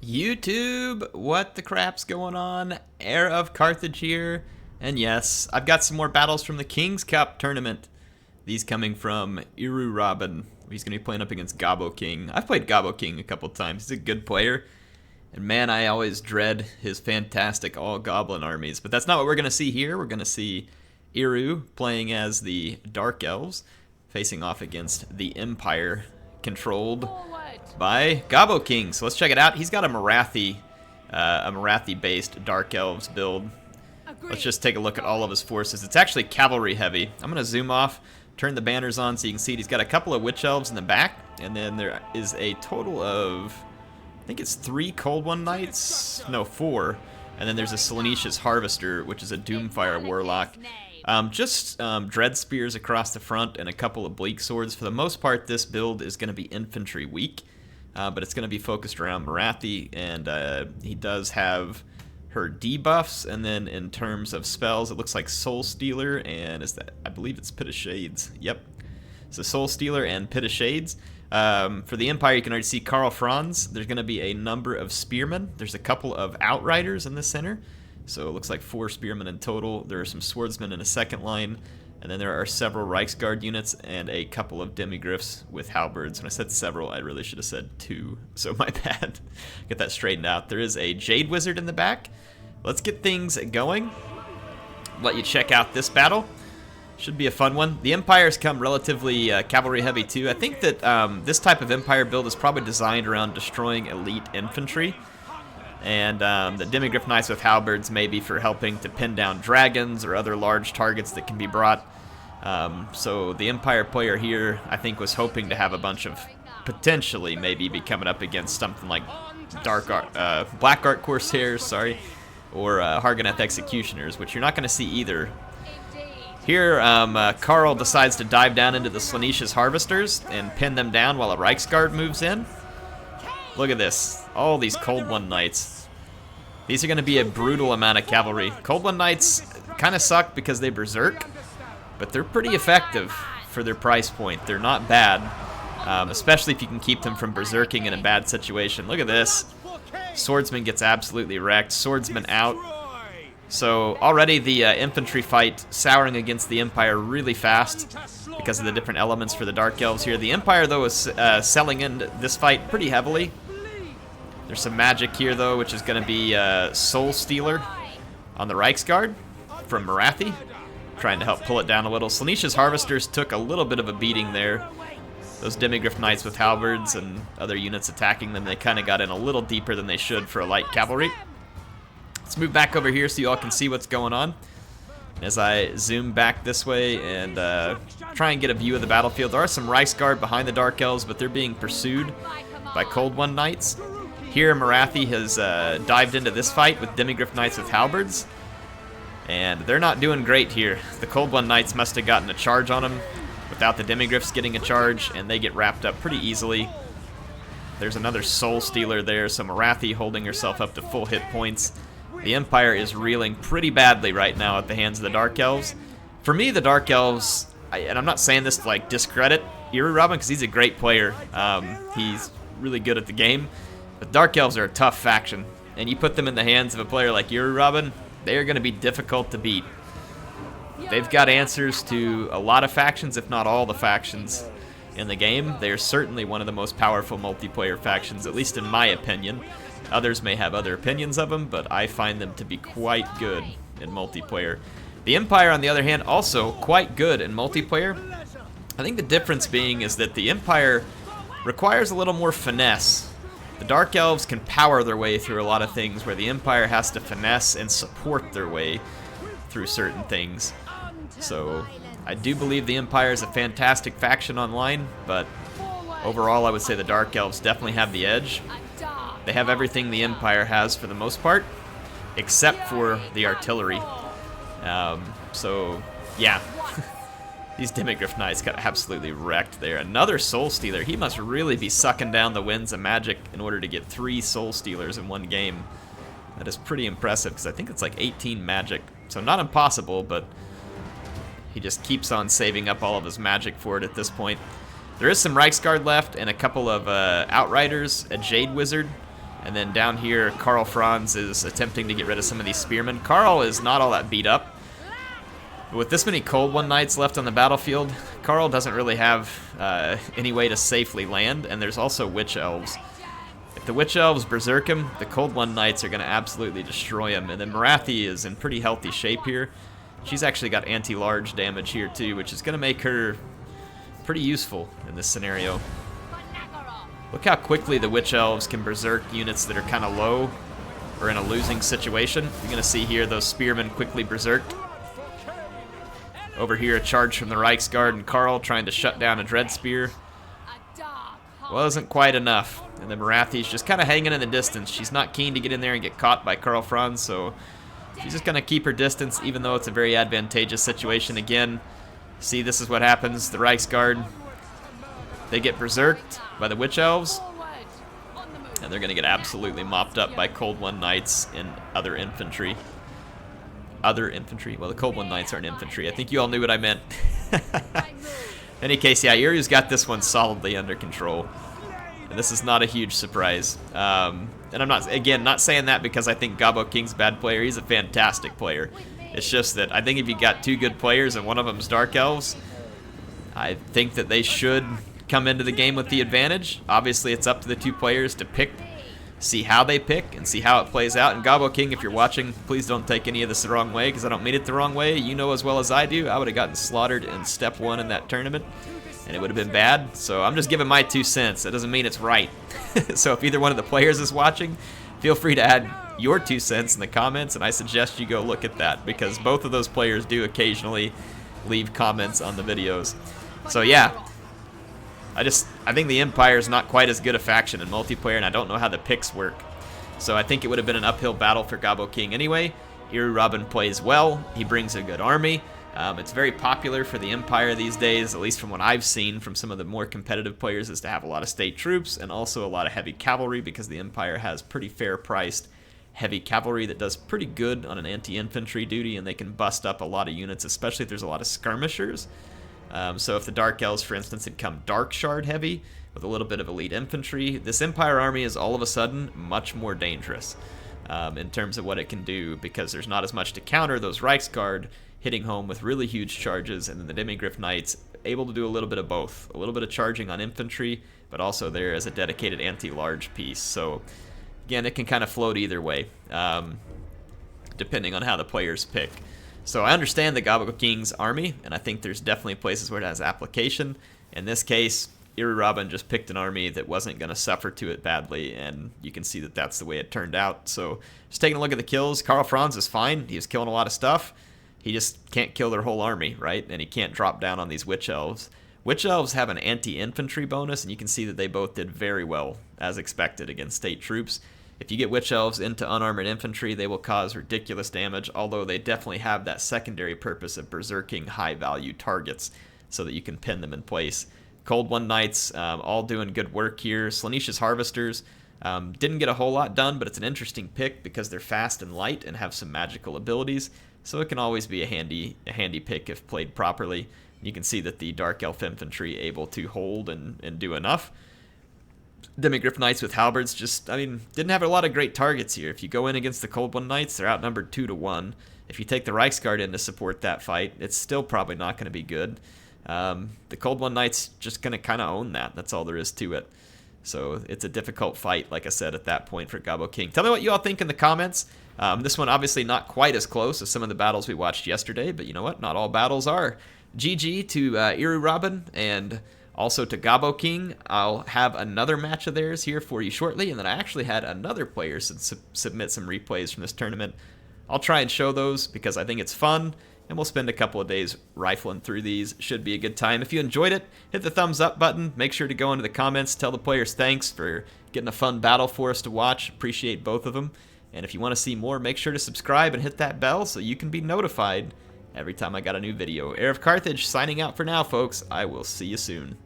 YouTube, what the crap's going on? HeirofCarthage here, and yes, I've got some more battles from the King's Cup tournament. These coming from HeirofCarthage. He's going to be playing up against Gobbo King. I've played Gobbo King a couple times. He's a good player, and man, I always dread his fantastic all-goblin armies. But that's not what we're going to see here. We're going to see Hiero playing as the Dark Elves, facing off against the Empire, controlled by Gobbo King. So let's check it out. He's got a Morathi-based Dark Elves build. Let's just take a look at all of his forces. It's actually cavalry heavy. I'm going to zoom off, turn the banners on so you can see it. He's got a couple of Witch Elves in the back, and then there is a total of, I think it's 3 Cold One Knights, no, 4. And then there's a Slaaneash's Harvester, which is a Doomfire Warlock. Dread Spears across the front and a couple of Bleak Swords. For the most part, this build is going to be infantry weak, but it's going to be focused around Morathi, and he does have her debuffs, and then in terms of spells, it looks like Soul Stealer, and I believe it's Pit of Shades. Yep. So Soul Stealer and Pit of Shades. For the Empire, you can already see Karl Franz. There's going to be a number of Spearmen. There's a couple of Outriders in the center. So it looks like 4 Spearmen in total. There are some Swordsmen in a second line. And then there are several Reiksguard units and a couple of Demigryphs with Halberds. When I said several, I really should have said 2. So my bad. Get that straightened out. There is a Jade Wizard in the back. Let's get things going. Let you check out this battle. Should be a fun one. The Empires come relatively cavalry heavy too. I think that this type of Empire build is probably designed around destroying elite infantry. And the Demigryph Knights with Halberds may be for helping to pin down dragons or other large targets that can be brought. So the Empire player here, I think, was hoping to have a bunch of potentially maybe be coming up against something like Black Art Corsairs, sorry, or Hargoneth Executioners, which you're not going to see either. Here, Karl decides to dive down into the Slaaneash's Harvesters and pin them down while a Reiksguard moves in. Look at this. All these Cold One Knights. These are going to be a brutal amount of cavalry. Cold One Knights kind of suck because they berserk, but they're pretty effective for their price point. They're not bad, especially if you can keep them from berserking in a bad situation. Look at this. Swordsman gets absolutely wrecked. Swordsman out. So already the infantry fight souring against the Empire really fast because of the different elements for the Dark Elves here. The Empire, though, is selling into this fight pretty heavily. There's some magic here, though, which is going to be Soul Stealer on the Reiksguard from Morathi, trying to help pull it down a little. Slaaneash's Harvesters took a little bit of a beating there. Those Demigryph Knights with Halberds and other units attacking them, they kind of got in a little deeper than they should for a light cavalry. Let's move back over here so you all can see what's going on. As I zoom back this way and try and get a view of the battlefield, there are some Reiksguard behind the Dark Elves, but they're being pursued by Cold One Knights. Here, Morathi has dived into this fight with Demigryph Knights with Halberds, and they're not doing great here. The Cold One Knights must have gotten a charge on them without the Demigryphs getting a charge, and they get wrapped up pretty easily. There's another Soul Stealer there, so Morathi holding herself up to full hit points. The Empire is reeling pretty badly right now at the hands of the Dark Elves. For me, the Dark Elves, and I'm not saying this to like discredit HeirofCarthage because he's a great player. He's really good at the game. But Dark Elves are a tough faction, and you put them in the hands of a player like HeirofCarthage, they are going to be difficult to beat. They've got answers to a lot of factions, if not all the factions in the game. They are certainly one of the most powerful multiplayer factions, at least in my opinion. Others may have other opinions of them, but I find them to be quite good in multiplayer. The Empire, on the other hand, also quite good in multiplayer. I think the difference being is that the Empire requires a little more finesse. The Dark Elves can power their way through a lot of things, where the Empire has to finesse and support their way through certain things. So I do believe the Empire is a fantastic faction online, but overall I would say the Dark Elves definitely have the edge. They have everything the Empire has for the most part, except for the artillery. So, yeah. These Demigryph Knights got absolutely wrecked there. Another Soul Stealer. He must really be sucking down the winds of magic in order to get 3 Soul Stealers in one game. That is pretty impressive, because I think it's like 18 magic. So not impossible, but he just keeps on saving up all of his magic for it at this point. There is some Reiksguard left and a couple of Outriders, a Jade Wizard, And then down here, Karl Franz is attempting to get rid of some of these spearmen. Karl is not all that beat up. But with this many Cold One Knights left on the battlefield, Karl doesn't really have any way to safely land, and there's also Witch Elves. If the Witch Elves berserk him, the Cold One Knights are going to absolutely destroy him. And then Morathi is in pretty healthy shape here. She's actually got anti-large damage here too, which is going to make her pretty useful in this scenario. Look how quickly the Witch Elves can berserk units that are kind of low or in a losing situation. You're going to see here those spearmen quickly berserked. Over here, a charge from the Reichsguard and Karl trying to shut down a Dread Spear. Wasn't quite enough. And then Morathi's just kind of hanging in the distance. She's not keen to get in there and get caught by Karl Franz, so she's just going to keep her distance, even though it's a very advantageous situation. Again, see, this is what happens. The Reichsguard, they get berserked by the Witch Elves, and they're going to get absolutely mopped up by Cold One Knights and other infantry. Other infantry? Well, the Cold One Knights aren't infantry. I think you all knew what I meant. In any case, yeah, Iru's got this one solidly under control. And this is not a huge surprise. And I'm not, again, not saying that because I think Gabo King's a bad player. He's a fantastic player. It's just that I think if you got two good players and one of them's Dark Elves, I think that they should come into the game with the advantage. Obviously, it's up to the two players to pick, see how they pick, and see how it plays out. And Gabo King, if you're watching, please don't take any of this the wrong way, because I don't mean it the wrong way. You know as well as I do, I would have gotten slaughtered in step 1 in that tournament, and it would have been bad. So I'm just giving my 2 cents. That doesn't mean it's right. So if either one of the players is watching, feel free to add your 2 cents in the comments, and I suggest you go look at that, because both of those players do occasionally leave comments on the videos. So yeah, I think the Empire is not quite as good a faction in multiplayer, and I don't know how the picks work. So I think it would have been an uphill battle for Gabo King anyway. Robin plays well. He brings a good army. It's very popular for the Empire these days, at least from what I've seen from some of the more competitive players, is to have a lot of state troops and also a lot of heavy cavalry, because the Empire has pretty fair-priced heavy cavalry that does pretty good on an anti-infantry duty, and they can bust up a lot of units, especially if there's a lot of skirmishers. So if the Dark Elves, for instance, had come Dark Shard heavy with a little bit of elite infantry, this Empire army is all of a sudden much more dangerous in terms of what it can do, because there's not as much to counter those Reichsguard hitting home with really huge charges, and then the Demigryph Knights able to do a little bit of both. A little bit of charging on infantry, but also there as a dedicated anti-large piece. So again, it can kind of float either way, depending on how the players pick. So I understand the Gabo King's army, and I think there's definitely places where it has application. In this case, Robin just picked an army that wasn't going to suffer to it badly, and you can see that that's the way it turned out. So just taking a look at the kills, Karl Franz is fine. He was killing a lot of stuff. He just can't kill their whole army, right? And he can't drop down on these Witch Elves. Witch Elves have an anti-infantry bonus, and you can see that they both did very well, as expected, against state troops. If you get Witch Elves into unarmored infantry, they will cause ridiculous damage, although they definitely have that secondary purpose of berserking high-value targets so that you can pin them in place. Cold One Knights, all doing good work here. Slaneesh's Harvesters didn't get a whole lot done, but it's an interesting pick because they're fast and light and have some magical abilities, so it can always be a handy pick if played properly. You can see that the Dark Elf Infantry able to hold and do enough. Demigryph Knights with halberds just, didn't have a lot of great targets here. If you go in against the Cold One Knights, they're outnumbered 2-1. If you take the Reichsguard in to support that fight, it's still probably not going to be good. The Cold One Knights just going to kind of own that. That's all there is to it. So it's a difficult fight, like I said, at that point for Gabo King. Tell me what you all think in the comments. This one obviously not quite as close as some of the battles we watched yesterday, but you know what? Not all battles are. GG to Robin, and also to Gabo King. I'll have another match of theirs here for you shortly, and then I actually had another player submit some replays from this tournament. I'll try and show those because I think it's fun, and we'll spend a couple of days rifling through these. Should be a good time. If you enjoyed it, hit the thumbs up button. Make sure to go into the comments, tell the players thanks for getting a fun battle for us to watch. Appreciate both of them. And if you want to see more, make sure to subscribe and hit that bell so you can be notified every time I got a new video. HeirofCarthage signing out for now, folks. I will see you soon.